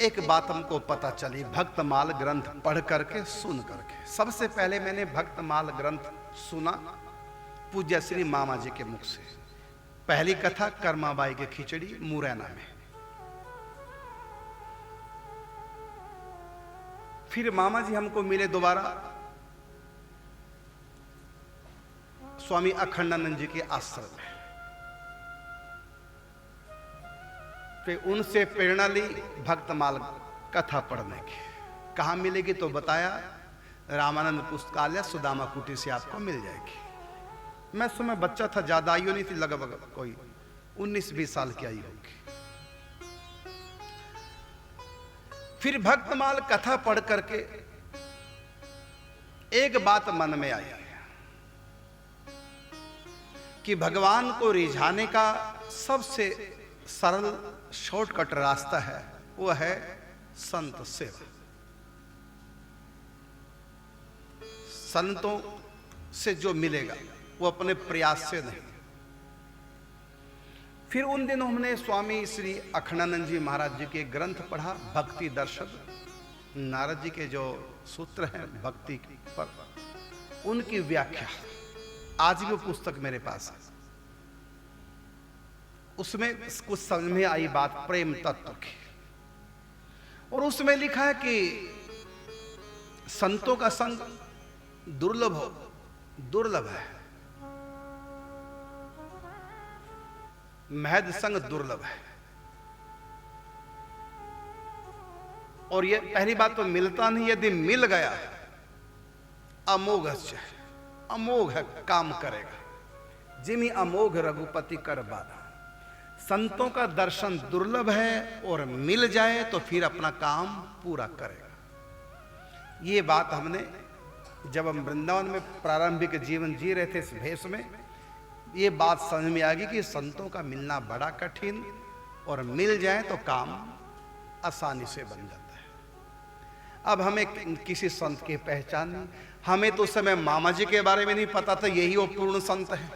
एक बात हमको पता चली भक्तमाल ग्रंथ पढ़ करके सुन करके। सबसे पहले मैंने भक्तमाल ग्रंथ सुना पूज्य श्री मामा जी के मुख से। पहली कथा कर्माबाई के खिचड़ी मुरैना में। फिर मामा जी हमको मिले दोबारा स्वामी अखंडानंद जी के आश्रम में। फिर उनसे प्रेरणा ली भक्तमाल कथा पढ़ने की। कहाँ मिलेगी तो बताया रामानंद पुस्तकालय सुदामा कुटी से आपको मिल जाएगी। मैं समय बच्चा था, ज्यादा आयु नहीं थी, लगभग कोई 19-20 साल की आयु होगी। फिर भक्तमाल कथा पढ़ करके एक बात मन में आई कि भगवान को रिझाने का सबसे सरल शॉर्टकट रास्ता है, वो है संत सेवा। संतों से जो मिलेगा वो अपने प्रयास से नहीं। फिर उन दिनों हमने स्वामी श्री अखंडानंद जी महाराज जी के ग्रंथ पढ़ा, भक्ति दर्शन। नारद जी के जो सूत्र हैं भक्ति पर, उनकी व्याख्या आज भी वो पुस्तक मेरे पास है। उसमें कुछ समझ में आई बात प्रेम तत्व की, और उसमें लिखा है कि संतों का संग दुर्लभ है, महज संग दुर्लभ है। और ये पहली बात तो मिलता नहीं, यदि मिल गया अमोघ है, अमोघ है, काम करेगा। जिमी अमोघ रघुपति कर बाधा। संतों का दर्शन दुर्लभ है और मिल जाए तो फिर अपना काम पूरा करेगा। ये बात हमने जब हम वृंदावन में प्रारंभिक जीवन जी रहे थे इस भेष में, ये बात समझ में आ गई कि संतों का मिलना बड़ा कठिन, और मिल जाए तो काम आसानी से बन जाता है। अब हमें किसी संत की पहचान नहीं, हमें तो उस समय मामा जी के बारे में नहीं पता था, यही वो पूर्ण संत है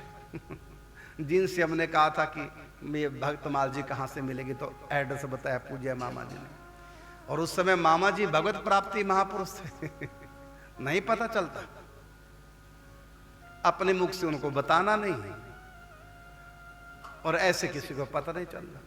जिनसे हमने कहा था कि ये भक्तमाल जी कहाँ से मिलेगी, तो एड्रेस बताया पूज्य मामा जी ने। और उस समय मामा जी भगवत प्राप्ति महापुरुष थे नहीं पता चलता, अपने मुख से उनको बताना नहीं, और ऐसे किसी को पता नहीं चलता।